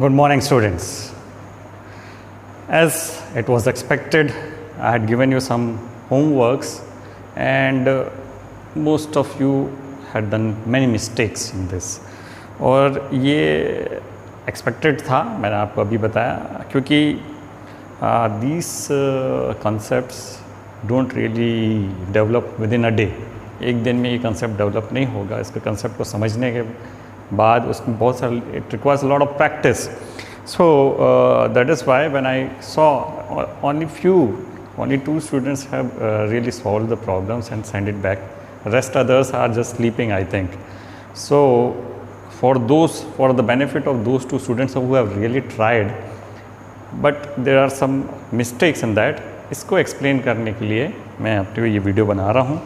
Good morning, students. As it was expected, I had given you some homeworks and most of you had done many mistakes in this. और ये expected था, मैंने आपको अभी बताया, क्योंकि these concepts don't really develop within a day. एक दिन में ये concept develop नहीं होगा. इसके concept को समझने के बाद उसमें बहुत सारा it requires a lot of practice. So that is why when I saw only two students have really solved the problems and sent it back. Rest others are just sleeping, I think. So for the benefit of those two students who have really tried, but there are some mistakes in that. इसको explain करने के लिए मैं आपके लिए ये video बना रहा हूँ.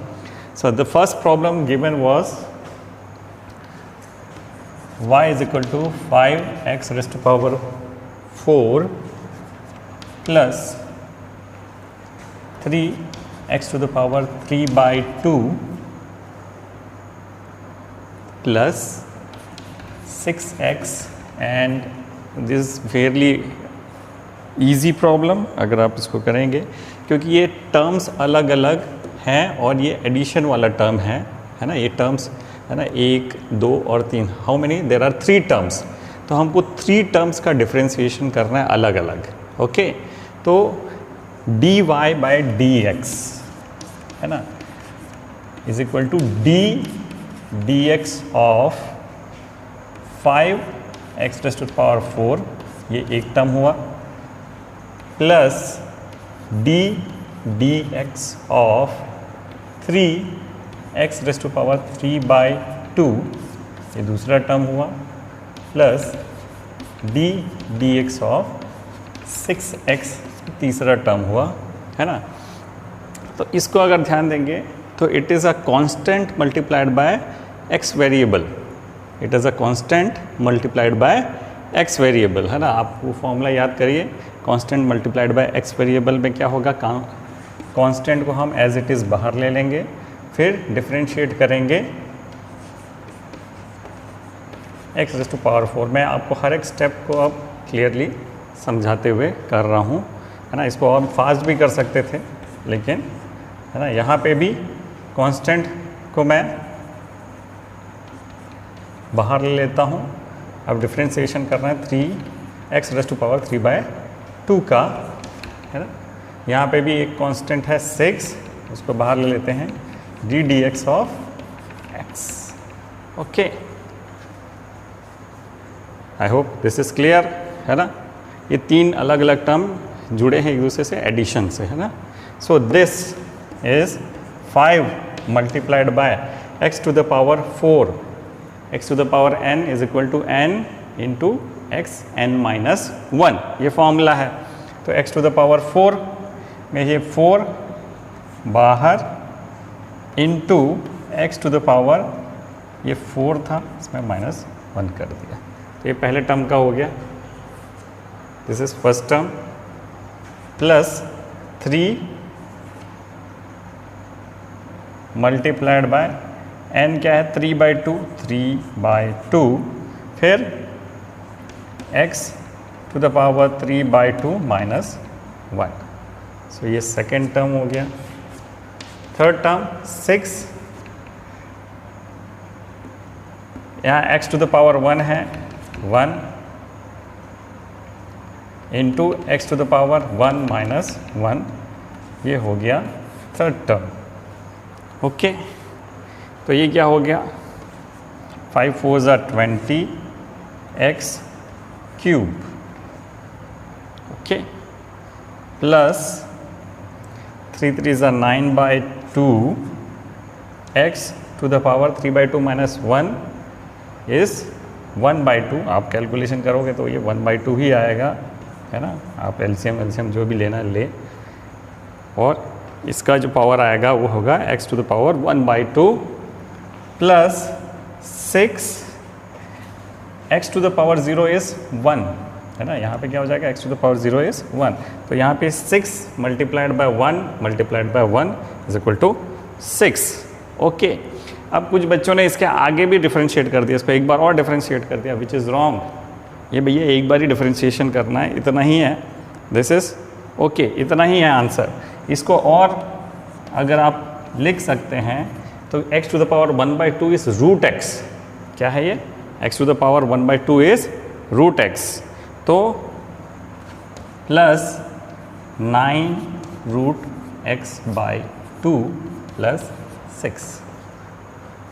So the first problem given was y is equal to 5x raised to power 4 plus 3x to the power 3 by 2 plus 6x, and this is fairly easy problem अगर आप इसको करेंगे, क्योंकि ये टर्म्स अलग अलग हैं और ये एडिशन वाला टर्म है ना. ये टर्म्स है ना, 1, 2 और 3. How many? There are 3 terms. तो हमको 3 टर्म्स का डिफ्रेंसिएशन करना है अलग अलग. ओके, तो dy बाई dx है ना is equal to dx of 5x raised to power 4, ये एक टर्म हुआ, plus dx of 3x raised to power 3 by 2, ये दूसरा टर्म हुआ, प्लस dx ऑफ 6x तीसरा टर्म हुआ, है ना. तो इसको अगर ध्यान देंगे तो it is a constant multiplied by x variable. It is a constant multiplied by x variable, है ना. आप वो फॉर्मूला याद करिए. Constant multiplied by x variable में क्या होगा, कांस्टेंट को हम एज इट इज़ बाहर ले लेंगे, फिर डिफरेंशिएट करेंगे x रेज़्ड टू पावर 4. मैं आपको हर एक स्टेप को अब क्लियरली समझाते हुए कर रहा हूँ, है ना. इसको और फास्ट भी कर सकते थे, लेकिन है ना यहाँ पे भी कांस्टेंट को मैं बाहर ले लेता हूँ. अब डिफरेंशिएशन करना है 3x raised to power 3 bye 2 का, है ना. यहाँ पे भी एक कांस्टेंट है 6, उसको बाहर ले लेते हैं, dx of x. Okay, I hope this is clear, है ना. ये 3 अलग अलग टर्म जुड़े हैं एक दूसरे से एडिशन से, है ना. So this is 5 multiplied by x to the power 4. x to the power n is equal to n into X n minus 1, ये फॉर्मूला है. तो x टू द पावर 4 में ये 4 बाहर into x to the power, ये 4 था, इसमें minus 1 कर दिया. तो ये पहले टर्म का हो गया, this is first term, plus 3 multiplied by n क्या है, 3 बाई 2, 3 बाई 2, फिर x to the power 3 by 2 minus 1. So ये सेकेंड टर्म हो गया. थर्ड टर्म 6, यहाँ x टू द पावर 1 है, 1 into x to the power 1 minus 1, ये हो गया थर्ड टर्म. ओके, तो ये क्या हो गया, 5 4 ज़ा 20 x क्यूब. ओके, प्लस 3 3 ज़ा 9 by 2 x to the power 3 by 2 minus 1 is 1 by 2. आप कैलकुलेशन करोगे तो ये 1 बाई 2 ही आएगा, है ना. आप एलसीएम जो भी लेना ले, और इसका जो पावर आएगा वो होगा x to the power 1 by 2 plus 6 x to the power 0 is 1, है ना. यहाँ पे क्या हो जाएगा, x to the power 0 is 1. तो यहाँ पे 6 multiplied by 1 multiplied by 1 is equal to 6. Okay, अब कुछ बच्चों ने इसके आगे भी डिफरेंशिएट कर दिया, इसको एक बार और डिफरेंशिएट कर दिया, विच इज़ रॉन्ग. ये भैया एक बार ही डिफरेंशिएशन करना है, इतना ही है। दिस इज़ ओके, इतना ही है आंसर। इसको और अगर आप लिख सकते हैं तो x to the power 1/2 is root x. क्या है ये? x to the power 1/2 is root x. तो plus 9 root x by 2 plus 6।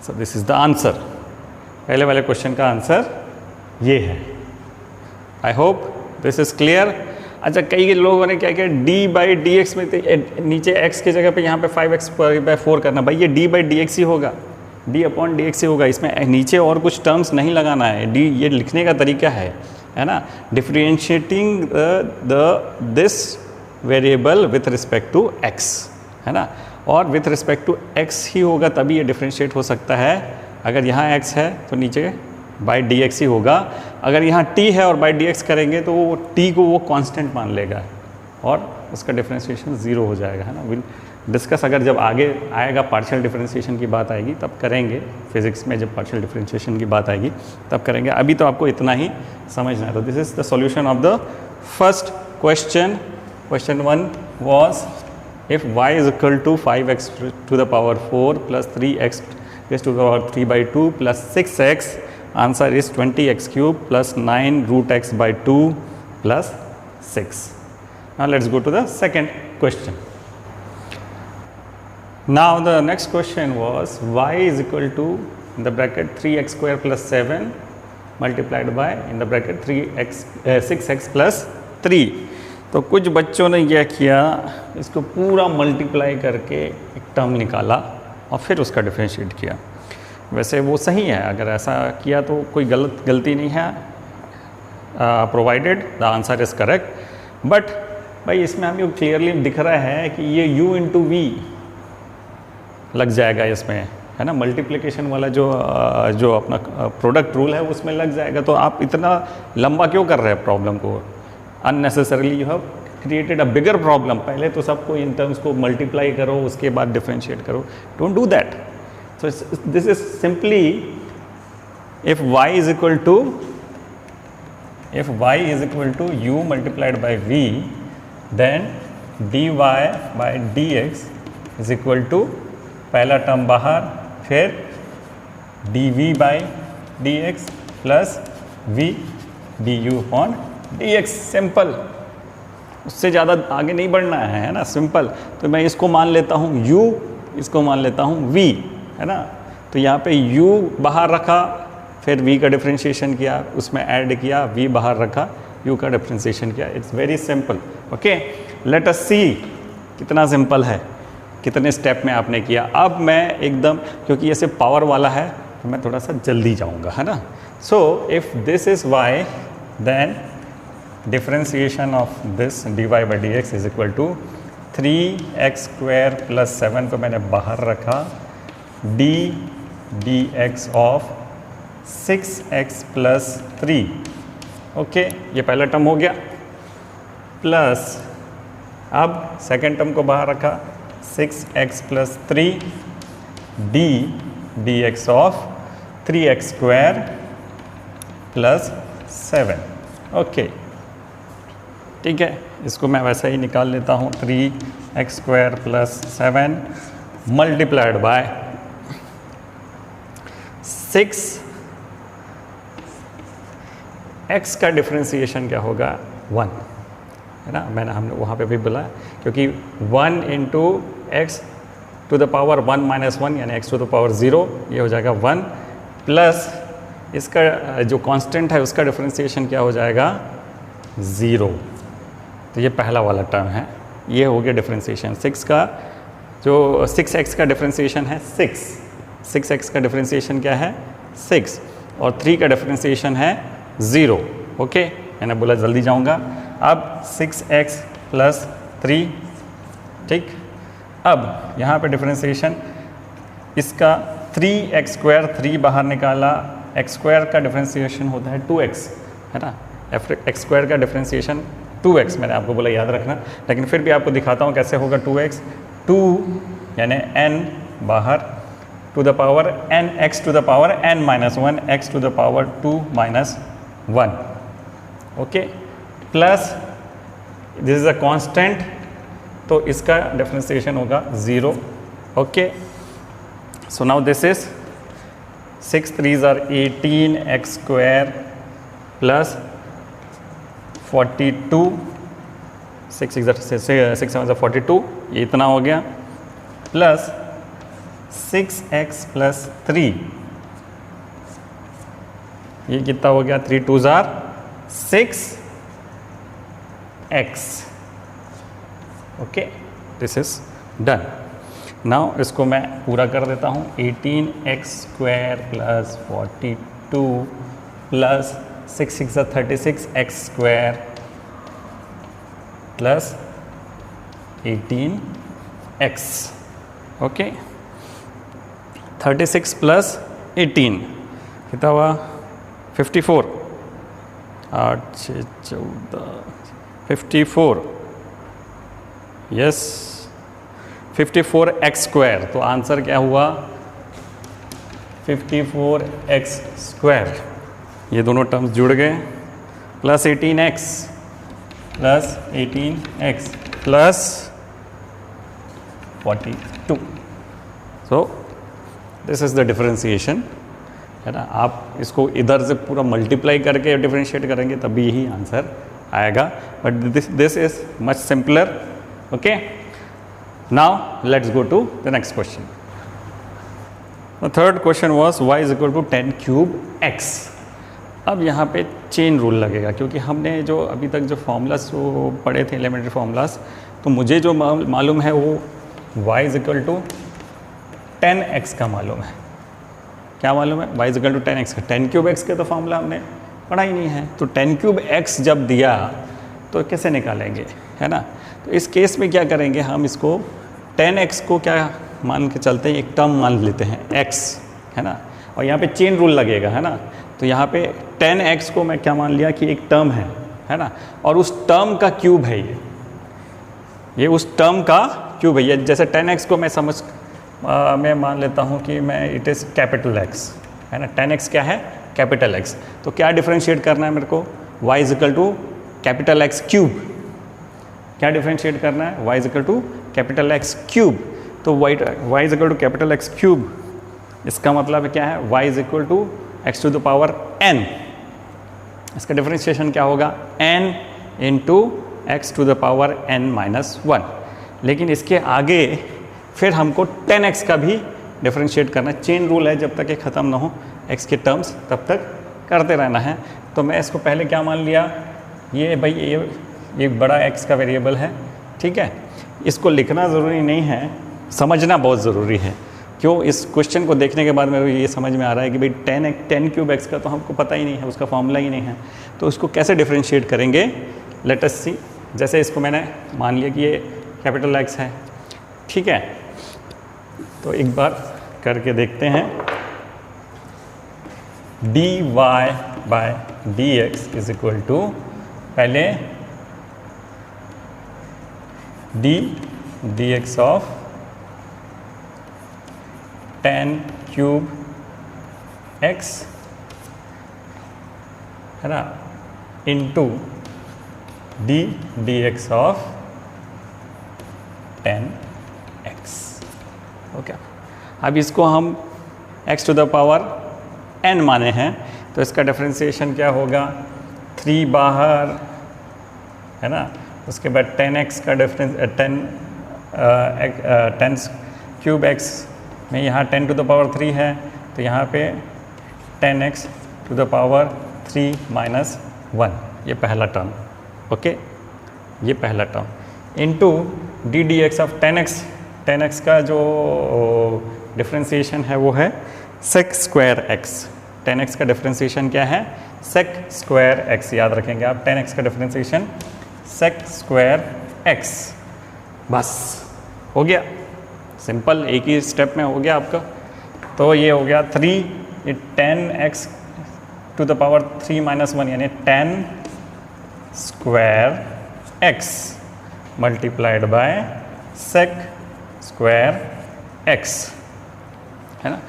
So this is the answer. पहले वाले क्वेश्चन का आंसर ये है। I hope this is clear. अच्छा, कई लोगों ने क्या किया, d/dx में नीचे x की जगह पे यहाँ पे 5x/4 करना। भाई ये d/dx ही होगा, d/dx ही होगा। इसमें नीचे और कुछ टर्म्स नहीं लगाना है। d ये लिखने का तरीका है ना, differentiating this variable with respect to x, है ना। और विथ रिस्पेक्ट टू x ही होगा तभी ये डिफ्रेंशिएट हो सकता है। अगर यहाँ x है तो नीचे बाई dx ही होगा। अगर यहाँ t है और बाई dx करेंगे तो वो t को वो कांस्टेंट मान लेगा और उसका डिफरेंशिएशन ज़ीरो हो जाएगा, है ना। विल डिस्कस, अगर जब आगे आएगा पार्शियल डिफरेंशिएशन की बात आएगी तब करेंगे। फिजिक्स में जब पार्शियल डिफरेंशिएशन की बात आएगी तब करेंगे। अभी तो आपको इतना ही समझना है। तो this is the solution of the first question. Question 1 was if y is equal to 5x to the power 4 plus 3x raised to the power 3/2 plus 6x, answer is 20x cube plus 9 root x by 2 plus 6. Now let's go to the second question. Now the next question was y is equal to in the bracket 3x square plus 7 multiplied by in the bracket 6x plus 3. तो कुछ बच्चों ने क्या किया, इसको पूरा multiply करके एक टर्म निकाला और फिर उसका डिफरेंशिएट किया। वैसे वो सही है, अगर ऐसा किया तो कोई गलती नहीं है, provided the answer is correct. But भाई इसमें हमें क्लियरली दिख रहा है कि ये u इंटू वी लग जाएगा इसमें, है ना। मल्टीप्लिकेशन वाला जो अपना प्रोडक्ट रूल है उसमें लग जाएगा। तो आप इतना लंबा क्यों कर रहे हैं प्रॉब्लम को? Unnecessarily you have created a bigger problem. पहले तो सबको इन टर्म्स को मल्टीप्लाई करो, उसके बाद डिफरेंशिएट करो। Don't do that. So this is simply if y is equal to u multiplied by v, then dy by dx is equal to पहला term बाहर, फिर dv by dx plus v du upon dx। Simple, उससे ज़्यादा आगे नहीं बढ़ना है ना, सिंपल। तो मैं इसको मान लेता हूँ u, इसको मान लेता हूँ v, है ना। तो यहाँ पे u बाहर रखा, फिर v का डिफरेंशिएशन किया, उसमें ऐड किया, v बाहर रखा, u का डिफरेंशिएशन किया। It's very simple. Okay, let us see कितना सिंपल है, कितने स्टेप में आपने किया। अब मैं एकदम, क्योंकि ये सिर्फ पावर वाला है तो मैं थोड़ा सा जल्दी जाऊँगा, है ना। So if this is y, then differentiation of this dy by dx is equal to 3x square plus 7 को मैंने बाहर रखा, d dx of 6x plus 3। Okay, ये पहला टर्म हो गया। प्लस अब सेकेंड टर्म को बाहर रखा, 6x plus 3 d dx of 3x square plus 7। Okay, ठीक है, इसको मैं वैसा ही निकाल लेता हूँ। 3x square plus 7 multiplied by 6, x का डिफरेंशिएशन क्या होगा? 1, है ना। हमने वहाँ पे भी बोला, क्योंकि 1 into x to the power 1 minus 1 यानी x टू द पावर 0, ये हो जाएगा 1, प्लस इसका जो कांस्टेंट है उसका डिफरेंशिएशन क्या हो जाएगा? 0। तो ये पहला वाला टर्म है, ये हो गया डिफरेंशिएशन। 6 का जो 6x का डिफरेंशिएशन है 6x का डिफरेंशिएशन क्या है? 6, और 3 का डिफरेंशिएशन है 0। ओके, मैंने बोला जल्दी जाऊंगा। अब 6x प्लस 3, ठीक। अब यहाँ पे डिफरेंशिएशन इसका 3x स्क्वायर, 3 बाहर निकाला, x स्क्वायर का डिफरेंशिएशन होता है 2x, है ना। x स्क्वायर का डिफरेंशिएशन 2x, मैंने आपको बोला याद रखना, लेकिन फिर भी आपको दिखाता हूँ कैसे होगा। 2x, 2 यानी n बाहर, to the power n x to the power n minus 1, x to the power 2 minus 1, okay, plus this is a constant, तो इसका डिफरेंशिएशन होगा 0. Okay, so now this is 6 3s are 18x square plus 42, 6 7 42, ये इतना हो गया, plus 6x plus 3, ये कितना हो गया, 3 2s are 6x. Okay, this is done. Now इसको मैं पूरा कर देता हूँ. 18x square plus 42 plus 6 6 36x square plus 18x. Okay, 36 plus 18 कितना हुआ, 54, 8 6 14 54, यस 54x स्क्वायर. तो आंसर क्या हुआ, 54x स्क्वायर. ये दोनों टर्म्स जुड़ गए, plus 18x plus 42. So this is the differentiation, है ना. आप इसको इधर से पूरा मल्टीप्लाई करके डिफरेंशिएट करेंगे तभी यही आंसर आएगा, but this is much simpler. Okay, now let's go to the next question. The third question was y is equal to 10 cube x. अब यहाँ पे चेन रूल लगेगा, क्योंकि हमने जो अभी तक जो फॉर्मूलास वो पढ़े थे एलिमेंट्री फॉर्मूलास, तो मुझे जो मालूम है वो y is equal to 10x का मालूम है. क्या मालूम है, y is equal to 10x का. 10 क्यूब x का तो फॉर्मूला हमने पढ़ा ही नहीं है, तो 10 क्यूब x जब दिया तो कैसे निकालेंगे, है ना. तो इस केस में क्या करेंगे, हम इसको 10x को क्या मान के चलते हैं, एक टर्म मान लेते हैं x, है ना. और यहाँ पे चेन रूल लगेगा, है ना. तो यहाँ पे 10x को मैं क्या मान लिया कि एक टर्म है ना, और उस टर्म का क्यूब है ये उस टर्म का क्यूब है. ये जैसे 10x को मैं मान लेता हूँ कि मैं इट इज़ कैपिटल X, है ना. 10x क्या है, कैपिटल X. तो क्या डिफरेंशिएट करना है मेरे को, y is equal to capital X cube. क्या डिफरेंशिएट करना है, y is equal to capital X cube. तो y is equal to capital X cube, इसका मतलब क्या है, y is equal to x to the power n. इसका differentiation क्या होगा, n into x to the power n minus 1. लेकिन इसके आगे फिर हमको 10x का भी डिफरेंशिएट करना है. चेन रूल है, जब तक ये ख़त्म ना हो x के टर्म्स तब तक करते रहना है. तो मैं इसको पहले क्या मान लिया, ये भाई ये बड़ा x का वेरिएबल है, ठीक है. इसको लिखना ज़रूरी नहीं है, समझना बहुत ज़रूरी है. क्यों, इस क्वेश्चन को देखने के बाद मेरे को ये समझ में आ रहा है कि भाई 10 क्यूब x का तो हमको पता ही नहीं है, उसका फॉर्मूला ही नहीं है. तो उसको कैसे डिफरेंशिएट करेंगे, लेट अस सी. जैसे इसको मैंने मान लिया कि ये कैपिटल X है, ठीक है. तो एक बार करके देखते हैं. dy by dx is equal to, पहले dx ऑफ 10 क्यूब x, है ना, into dx of 10x. Okay, अब इसको हम x to the power n माने हैं, तो इसका डिफरेंशिएशन क्या होगा, 3 बाहर, है ना. उसके बाद 10x का डिफरेंस 10 क्यूब x में यहाँ 10 टू द पावर 3 है, तो यहाँ पे 10x to the power 3 minus 1, ये पहला टर्म. ओके, ये पहला term into dx of 10x का जो डिफरेंशिएशन है वो है sec स्क्वायर x. 10x का डिफरेंशिएशन क्या है, sec स्क्वायर x. याद रखेंगे आप, 10x का डिफरेंशिएशन sec स्क्वायर x. बस हो गया, सिंपल, एक ही स्टेप में हो गया आपका. तो ये हो गया 3, 10x to the power 3 minus 1, यानी 10 square x multiplied by sec square x, है ना.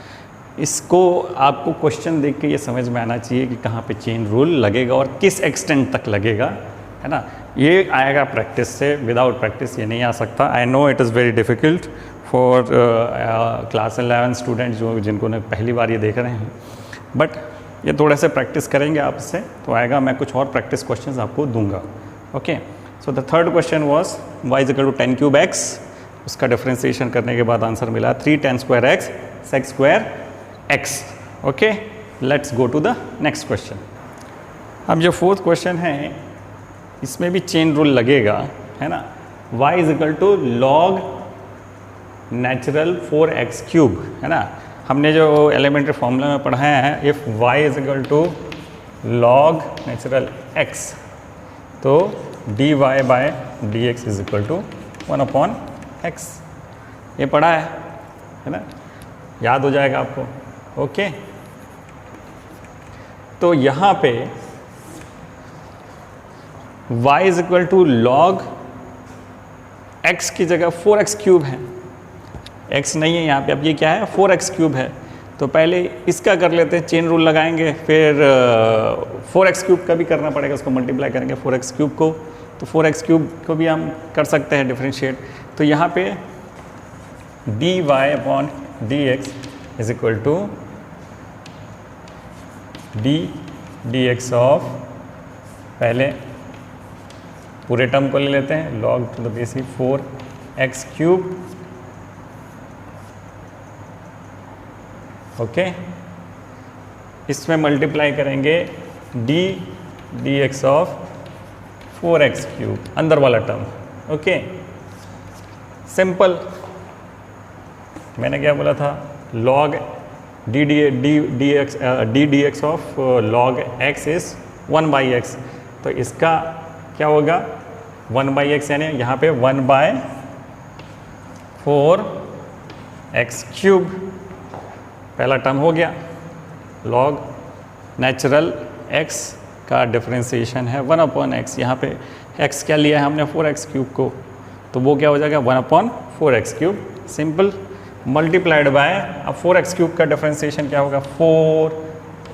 इसको आपको क्वेश्चन देख के ये समझ में आना चाहिए कि कहाँ पे चेन रूल लगेगा और किस एक्सटेंट तक लगेगा, है ना। ये आएगा प्रैक्टिस से, विदाउट प्रैक्टिस ये नहीं आ सकता। I know it is very difficult for class 11 student जो जिनको ने पहली बार ये देख रहे हैं, बट ये थोड़े से प्रैक्टिस करेंगे आपसे तो आएगा। मैं कुछ और प्रैक्टिस क्वेश्चंस आपको दूंगा। Okay, so the third question was y is equal to 10 cube x। उसका डिफरेंशिएशन करने के बाद आंसर मिला 3 10 square x sec square x। Okay, let's go to the next question. अब जो फोर्थ क्वेश्चन है इसमें भी चेन रूल लगेगा, है ना। y is equal to log natural 4x cube, है ना। हमने जो एलिमेंट्री फॉर्मूला में पढ़ाया है, if y is equal to log natural x तो dy by dx is equal to 1/x। ये पढ़ा है ना, याद हो जाएगा आपको। ओके, तो यहाँ पे y is equal to log x की जगह 4x क्यूब है, x नहीं है यहाँ पे। अब ये क्या है, 4x क्यूब है। तो पहले इसका कर लेते हैं, चेन रूल लगाएंगे, फिर 4x क्यूब का भी करना पड़ेगा, उसको मल्टीप्लाई करेंगे 4x क्यूब को, तो 4x क्यूब को भी हम कर सकते हैं डिफरेंशिएट। तो यहाँ पे dy upon dx is equal to dx of, पहले पूरे टर्म को ले लेते हैं, log to the base 4x cube. Okay, इसमें मल्टीप्लाई करेंगे dx ऑफ 4x क्यूब, अंदर वाला टर्म। Okay, simple. मैंने क्या बोला था, log dx of log x is 1/x। तो इसका क्या होगा, 1/x, यानी यहाँ पे 1/4x क्यूब, पहला टर्म हो गया। log नेचुरल x का डिफरेंशिएशन है 1/x, यहाँ पे x क्या लिया है हमने, 4x क्यूब को, तो वो क्या हो जाएगा 1/4x cube. Simple, multiplied by, अब 4x क्यूब का डिफरेंशिएशन क्या होगा, 4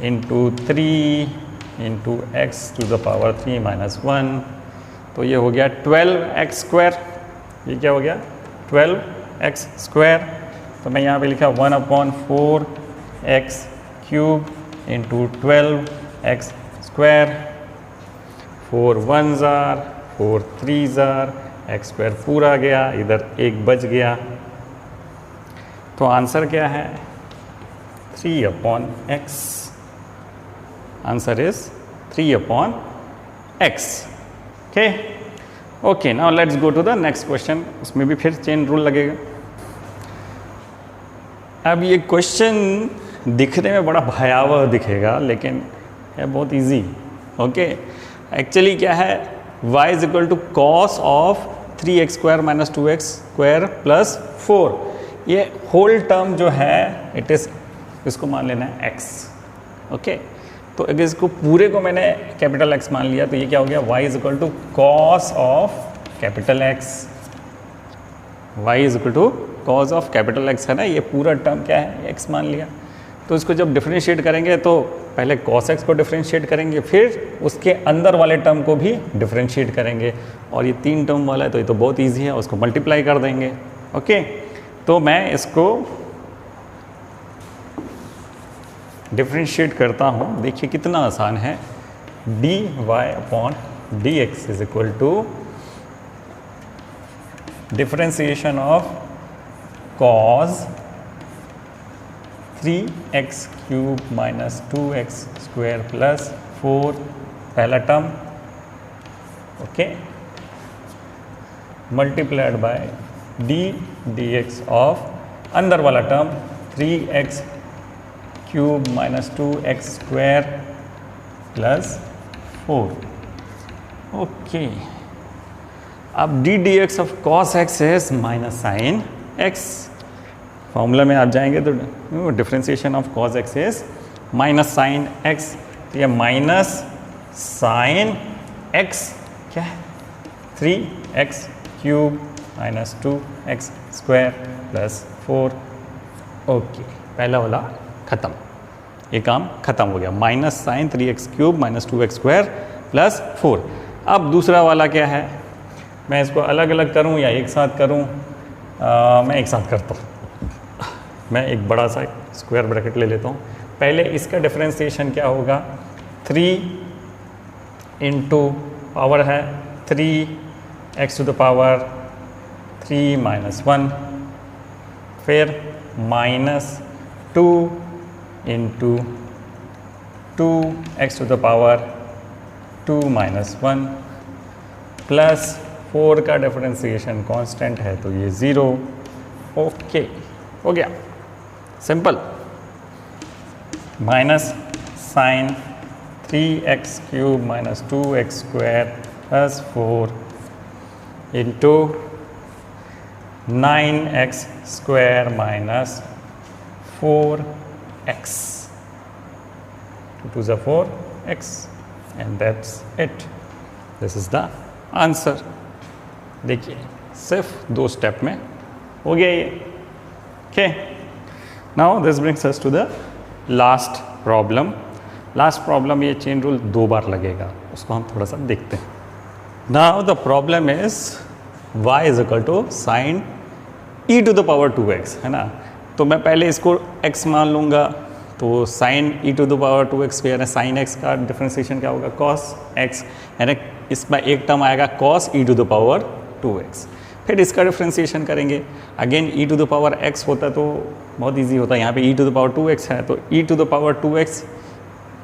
× 3 × x टू द पावर 3 - 1, तो ये हो गया 12x स्क्वायर। ये क्या हो गया, 12x स्क्वायर। तो मैं यहाँ पे लिखा 1/4x cube × 12x square. 4 1s are 4 3s are, x square पूरा गया, इधर एक बच गया। तो आंसर क्या है, 3/x। Answer is 3/x। Okay, now let's go to the next question. उसमें भी फिर चेन रूल लगेगा। अब ये क्वेश्चन दिखने में बड़ा भयावह दिखेगा, लेकिन है बहुत इजी। ओके, एक्चुअली क्या है, y is equal to cos of 3x square minus 2x square plus 4। ये होल टर्म जो है इट इज़, इसको मान लेना है x। ओके, तो अगर इसको पूरे को मैंने कैपिटल X मान लिया तो ये क्या हो गया, y is equal to cos of capital X। y is equal to cos of capital X है ना, ये पूरा टर्म क्या है, x मान लिया। तो इसको जब डिफरेंशिएट करेंगे तो पहले cos x को डिफरेंशिएट करेंगे, फिर उसके अंदर वाले टर्म को भी डिफरेंशिएट करेंगे। और ये 3 टर्म वाला है तो ये तो बहुत इजी है, उसको मल्टीप्लाई कर देंगे। ओके, तो मैं इसको डिफरेंशिएट करता हूँ, देखिए कितना आसान है। dy upon dx is equal to differentiation of cos 3x cube minus 2x square plus 4, पहला term. Okay, multiplied by dx of अंदर वाला term 3x cube minus 2x square plus 4। Okay, अब dx of cos x is minus sine x। Formula में आप जाएंगे तो differentiation of cos x is minus sine x। तो ये minus sine x क्या है, 3x cube minus 2x square plus 4। Okay, पहला वाला ख़त्म, ये काम ख़त्म हो गया। Minus sine 3x³ minus 2x² plus 4। अब दूसरा वाला क्या है, मैं इसको अलग अलग करूं या एक साथ करूं? मैं एक साथ करता हूं। मैं एक बड़ा सा स्क्वायर ब्रैकेट ले लेता हूं। पहले इसका डिफरेंशिएशन क्या होगा, 3 इंटू पावर है 3x³ 3 - 1, फिर -2 इंटू 2x² 2 - 1 प्लस 4 का डिफरेंशिएशन कांस्टेंट है तो ये 0। ओके, हो गया, simple. Minus sine 3x³ minus 2x² plus 4 into 9x² minus 4x 2 × 4x and that's it. This is the answer. देखिए सिर्फ 2 स्टेप में हो गया ये। Okay, now this brings us to the last problem. Last problem, ये chain rule 2 बार लगेगा, उसको हम थोड़ा सा देखते हैं। Now the problem is y is equal to sine e⁻² 2x, है ना। तो मैं पहले इसको x मान लूँगा, तो साइन e⁻² x² है, साइन x का डिफरेंशिएशन क्या होगा, कॉस x, यानी इसमें एक टर्म आएगा कॉस e⁻²x। फिर इसका डिफरेंशिएशन करेंगे, अगेन e⁻x होता तो बहुत इजी होता है, यहाँ पे e⁻²x है तो e⁻²x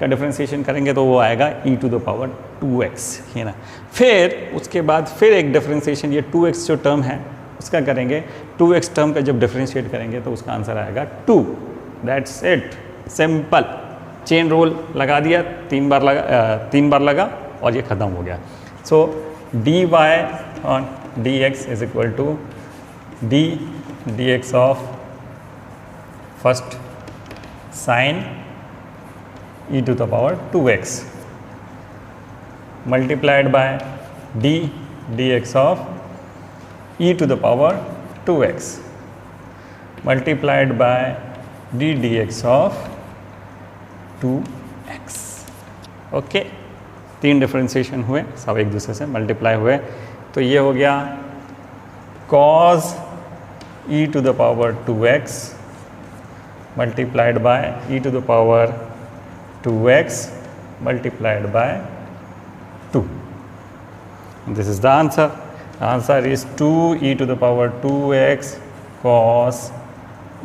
का डिफरेंशिएशन करेंगे तो वो आएगा e⁻²x, है ना। फिर उसके बाद फिर एक डिफरेंशिएशन, ये 2x जो टर्म है उसका करेंगे, 2x टर्म का जब डिफरेंशिएट करेंगे तो उसका आंसर आएगा 2। That's it, simple. Chain rule लगा दिया, 3 बार लगा और ये ख़त्म हो गया। So dy on dx is equal to dx of first sine e⁻²x multiplied by dx of e⁻²x multiplied by dx of 2x। Okay, 3 differentiation हुए, सब एक दूसरे से मल्टीप्लाई हुए, तो ये हो गया cos e⁻²x multiplied bye e⁻²x multiplied bye 2। This is the answer. Answer is 2e⁻²x cos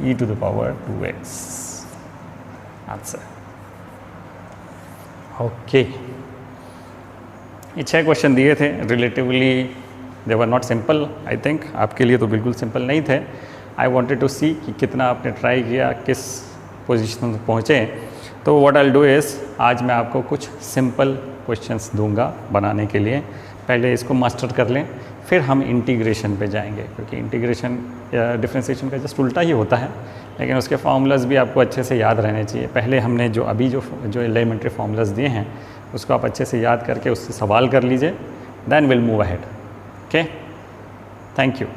e⁻²x answer. Okay, ये 6 क्वेश्चन दिए थे, relatively they were not simple. I think आपके लिए तो बिल्कुल सिंपल नहीं थे। आई वांटेड टू सी कि कितना आपने ट्राई किया, किस पोजीशन पर पहुँचे। तो what I will do is, आज मैं आपको कुछ सिंपल क्वेश्चंस दूंगा बनाने के लिए। पहले इसको मास्टर कर लें, फिर हम इंटीग्रेशन पे जाएंगे, क्योंकि इंटीग्रेशन या डिफरेंशिएशन का जस्ट उल्टा ही होता है, लेकिन उसके फार्मूलाज भी आपको अच्छे से याद रहने चाहिए। पहले हमने जो अभी जो एलिमेंट्री फार्मूलाज दिए हैं उसको आप अच्छे से याद करके उससे सवाल कर लीजिए, then will move ahead. Okay, thank you.